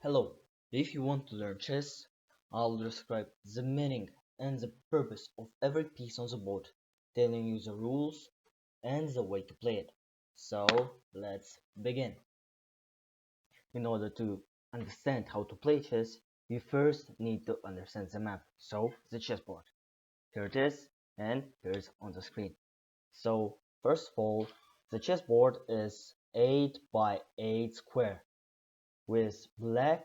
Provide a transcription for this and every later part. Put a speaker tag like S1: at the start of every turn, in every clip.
S1: Hello, if you want to learn chess, I'll describe the meaning and the purpose of every piece on the board, telling you the rules and the way to play it. So, let's begin. In order to understand how to play chess, you first need to understand the map, so the chessboard. Here it is, and here's on the screen. So, first of all, the chessboard is 8 by 8 square with black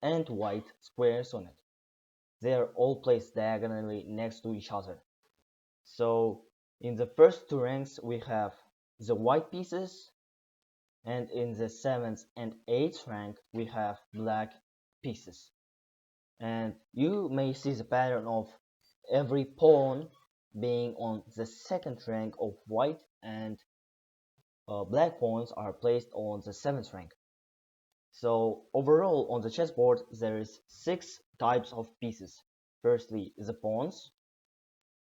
S1: and white squares on it. They are all placed diagonally next to each other. So in the first two ranks we have the white pieces, and in the 7th and 8th rank we have black pieces. And you may see the pattern of every pawn being on the second rank of white, and black pawns are placed on the 7th rank. So overall on the chessboard there is 6 types of pieces. Firstly, the pawns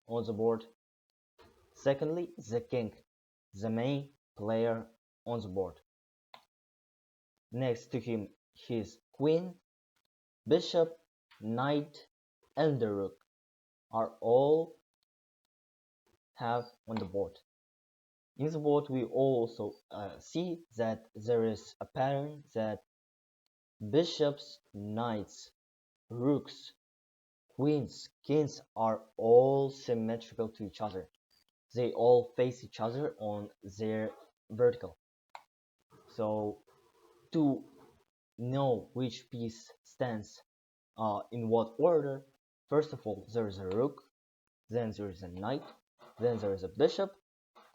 S1: on the board. Secondly, the king, the main player on the board. Next to him, his queen, bishop, knight, and the rook are all have on the board. In the board, we also see that there is a pattern that bishops, knights, rooks, queens, kings are all symmetrical to each other. They all face each other on their vertical. So to know which piece stands in what order, first of all there is a rook, then there is a knight, then there is a bishop,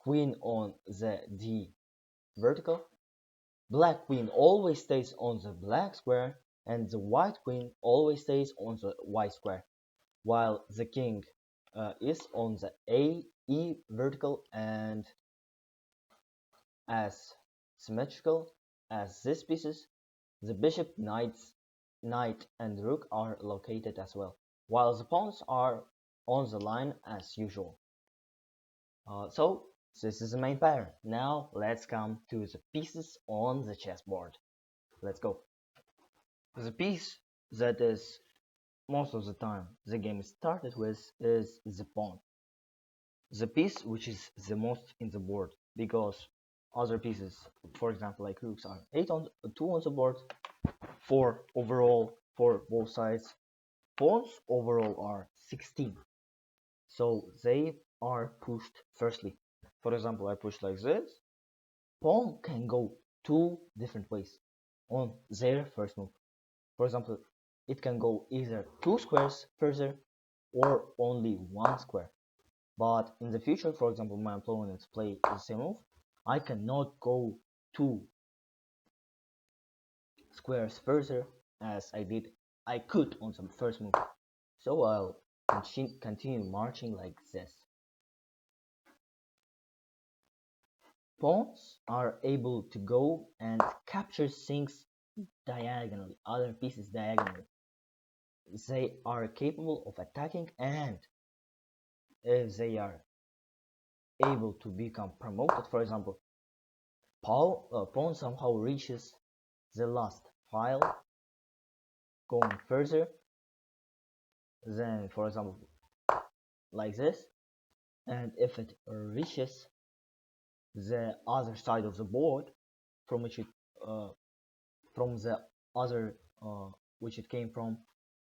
S1: queen on the D vertical, black queen always stays on the black square, and the white queen always stays on the white square, while the king is on the A E vertical and as symmetrical as these pieces. The bishop, knight, and rook are located as well, while the pawns are on the line as usual. So this is the main pattern. Now let's come to the pieces on the chessboard. Let's go. The piece that is most of the time the game is started with is the pawn. The piece which is the most in the board, because other pieces, for example like rooks, are 2 on the board, 4 overall for both sides. Pawns overall are 16, so they are pushed firstly. For example, I push like this. Pawn can go 2 different ways on their first move. For example, it can go either 2 squares further or only 1 square. But in the future, for example, my opponents play the same move, I cannot go 2 squares further as I could on the first move. So I'll continue marching like this. Pawns are able to go and capture things diagonally, other pieces diagonally. They are capable of attacking, and if they are able to become promoted, for example, pawn somehow reaches the last file, going further, then for example like this, and if it reaches the other side of the board from which it from the other which it came from,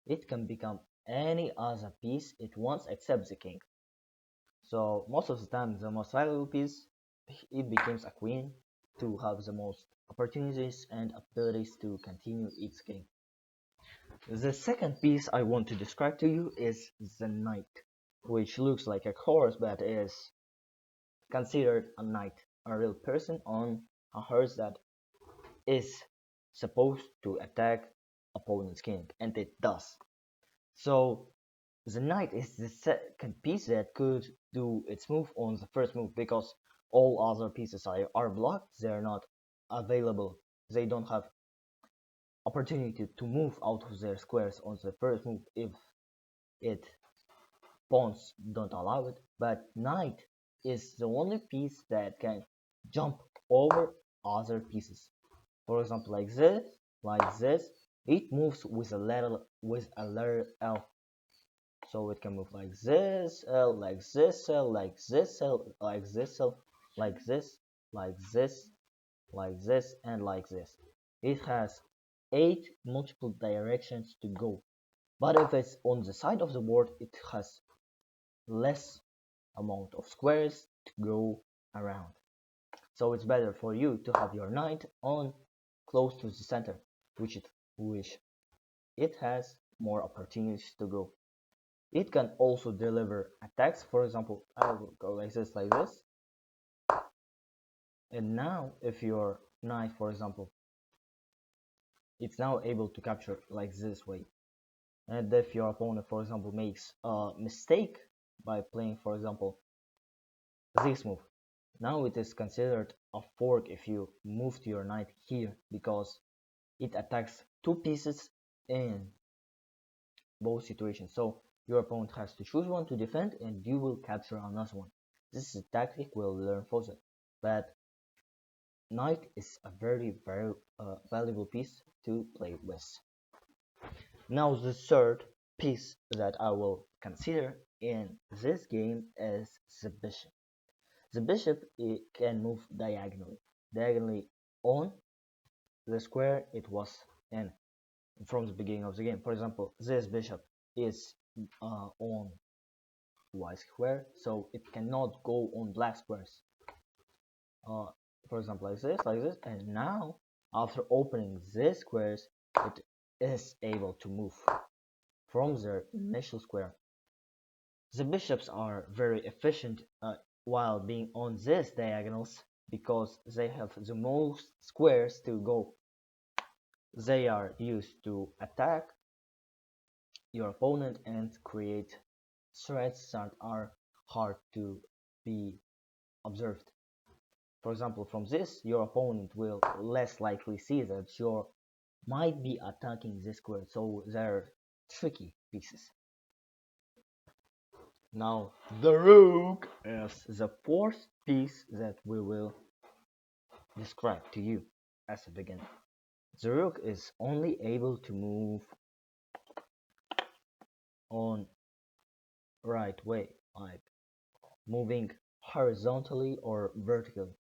S1: it can become any other piece it wants except the king. So most of the time the most valuable piece, it becomes a queen to have the most opportunities and abilities to continue its game. The second piece I want to describe to you is the knight, which looks like a horse but is considered a knight, a real person on a horse that is supposed to attack opponent's king, and it does. So the knight is the second piece that could do its move on the first move, because all other pieces are blocked, they are not available, they don't have opportunity to move out of their squares on the first move if it pawns don't allow it. But knight is the only piece that can jump over other pieces. For example, like this, It moves with a letter L. So it can move like this, like this, like this, like this, like this, like this, like this, and like this. It has 8 multiple directions to go. But if it's on the side of the board, it has less amount of squares to go around. So it's better for you to have your knight on close to the center, which it has more opportunities to go. It can also deliver attacks. For example, I will go like this. And now if your knight, for example, it's now able to capture like this way. And if your opponent, for example, makes a mistake by playing, for example, this move, now it is considered a fork if you move to your knight here, because it attacks 2 pieces in both situations. So your opponent has to choose one to defend and you will capture another one. This is a tactic we'll learn further, but knight is a very valuable piece to play with. Now the third piece that I will consider in this game is the bishop. The bishop, it can move diagonally on the square it was in from the beginning of the game. For example, this bishop is on white square, so it cannot go on black squares. For example, like this, and now after opening these squares, it is able to move from their initial square. The bishops are very efficient while being on these diagonals because they have the most squares to go. They are used to attack your opponent and create threats that are hard to be observed. For example, from this, your opponent will less likely see that you might be attacking this square, so they're tricky pieces. Now, the rook is the fourth piece that we will describe to you as a beginner. The rook is only able to move on right way, like moving horizontally or vertically.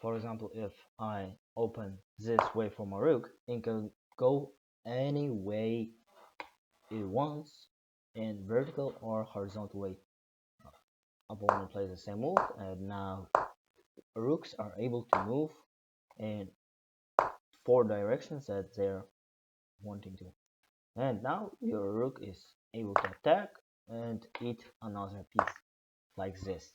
S1: For example, if I open this way for my rook, it can go any way it wants in vertical or horizontal way. Opponent plays the same move, and now rooks are able to move in 4 directions that they're wanting to. And now your rook is able to attack and eat another piece like this.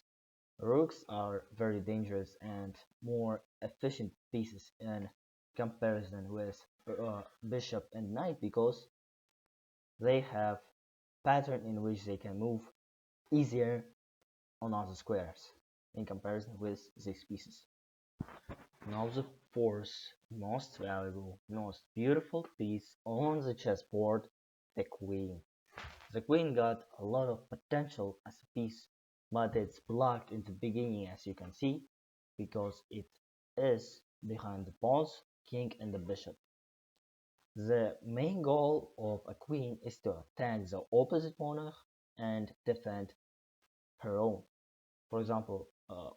S1: Rooks are very dangerous and more efficient pieces in comparison with bishop and knight because they have pattern in which they can move easier on other squares in comparison with these pieces. Now the fourth most valuable, most beautiful piece on the chessboard, the queen. The queen got a lot of potential as a piece, but it's blocked in the beginning as you can see, because it is behind the pawns, king and the bishop. The main goal of a queen is to attack the opposite monarch and defend her own. For example,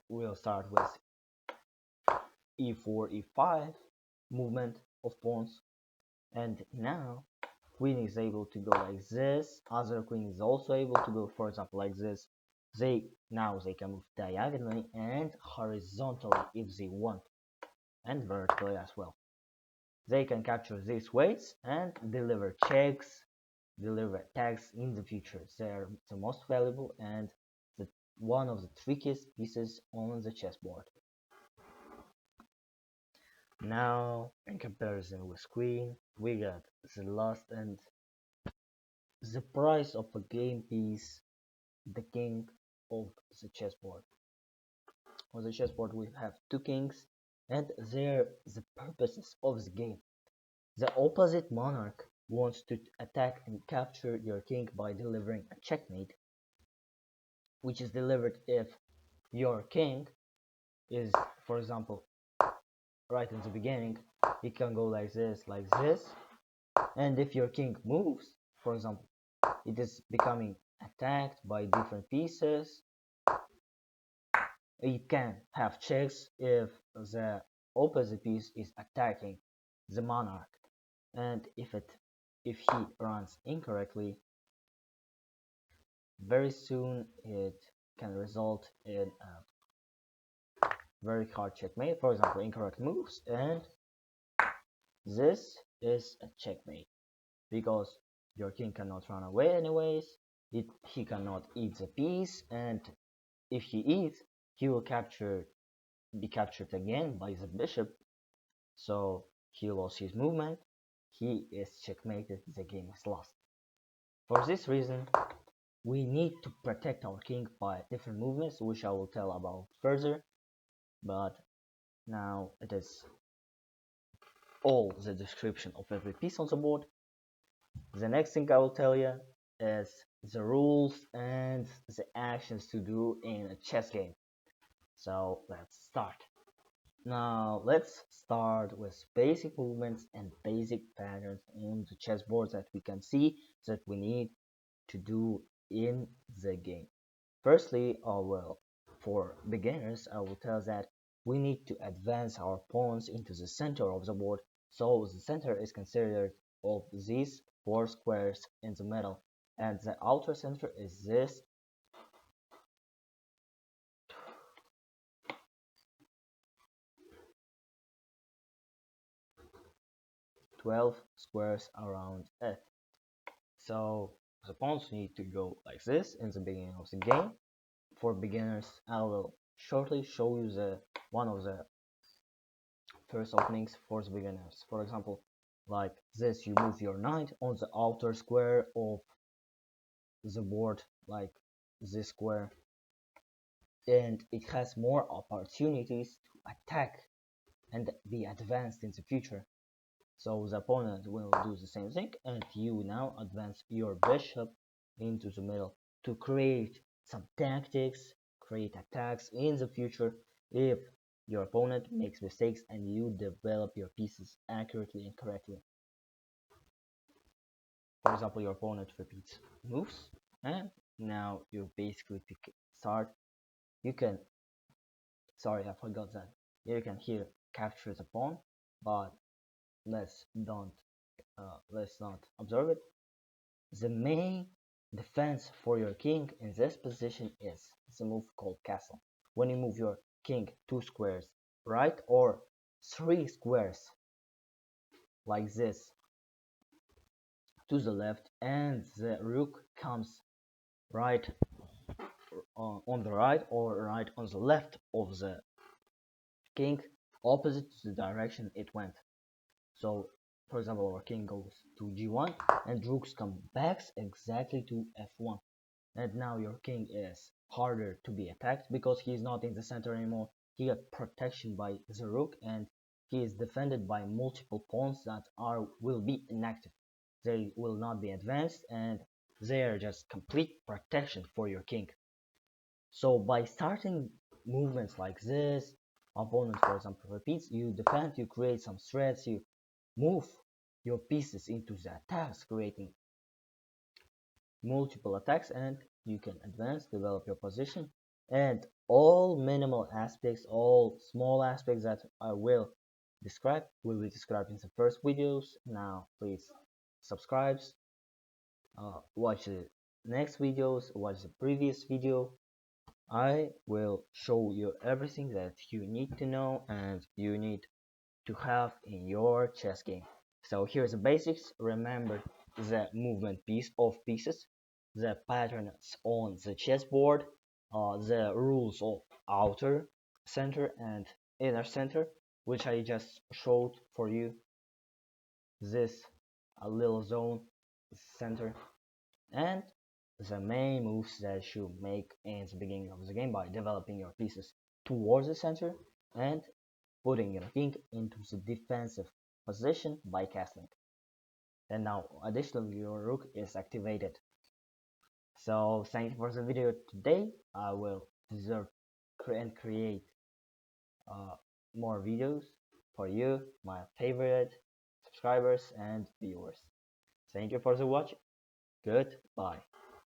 S1: we'll start with e4, e5 movement of pawns, and now queen is able to go like this, other queen is also able to go, for example, like this. They can move diagonally and horizontally if they want, and vertically as well. They can capture these weights and deliver checks, deliver attacks in the future. They are the most valuable and one of the trickiest pieces on the chessboard. Now, in comparison with queen, we got the last and the price of a game piece, the king of the chessboard. On the chessboard we have 2 kings and they're the purposes of the game. The opposite monarch wants to attack and capture your king by delivering a checkmate, which is delivered if your king is, for example, right in the beginning, he can go like this, And if your king moves, for example, it is becoming attacked by different pieces. You can have checks if the opposite piece is attacking the monarch, and if he runs incorrectly, very soon it can result in a very hard checkmate. For example, incorrect moves, and this is a checkmate because your king cannot run away anyways. He cannot eat the piece, and if he eats, he will be captured again by the bishop. So he lost his movement. He is checkmated. The game is lost. For this reason, we need to protect our king by different movements, which I will tell about further. But now it is all the description of every piece on the board. The next thing I will tell you is the rules and the actions to do in a chess game. So let's start. Now let's start with basic movements and basic patterns on the chessboard that we can see that we need to do in the game. Firstly, for beginners, I will tell that we need to advance our pawns into the center of the board. So the center is considered of these four squares in the middle, and the outer center is this 12 squares around it. So the pawns need to go like this in the beginning of the game. For beginners, I will shortly show you one of the first openings for the beginners. For example, like this, you move your knight on the outer square of the board, like this square, and it has more opportunities to attack and be advanced in the future. So the opponent will do the same thing, and you now advance your bishop into the middle to create some tactics, create attacks in the future if your opponent makes mistakes and you develop your pieces accurately and correctly. For example, your opponent repeats moves, and now you basically start. You can, sorry, I forgot that. You can here capture the pawn, but let's don't let's not observe it. The main defense for your king in this position is the move called castle. When you move your king 2 squares right or 3 squares like this to the left, and the rook comes right on the right or right on the left of the king opposite to the direction it went. So for example, our king goes to g1 and rooks come back exactly to f1, and now your king is harder to be attacked because he is not in the center anymore. He got protection by the rook, and he is defended by multiple pawns that will be inactive. They will not be advanced, and they are just complete protection for your king. So by starting movements like this, opponent for example repeats, you defend, you create some threats, you move your pieces into the attacks, creating multiple attacks, and you can advance, develop your position, and all minimal aspects, all small aspects that I will be described in the first videos. Now please subscribe, watch the next videos, watch the previous video. I will show you everything that you need to know and you need to have in your chess game. So here's the basics. Remember the movement piece of pieces, the patterns on the chessboard, the rules of outer center and inner center, which I just showed for you. This a little zone center, and the main moves that you make in the beginning of the game by developing your pieces towards the center and putting your king into the defensive position by castling. And now additionally your rook is activated. So thank you for the video today. I will deserve and create uh, more videos for you, my favorite subscribers and viewers. Thank you for the watch. Goodbye.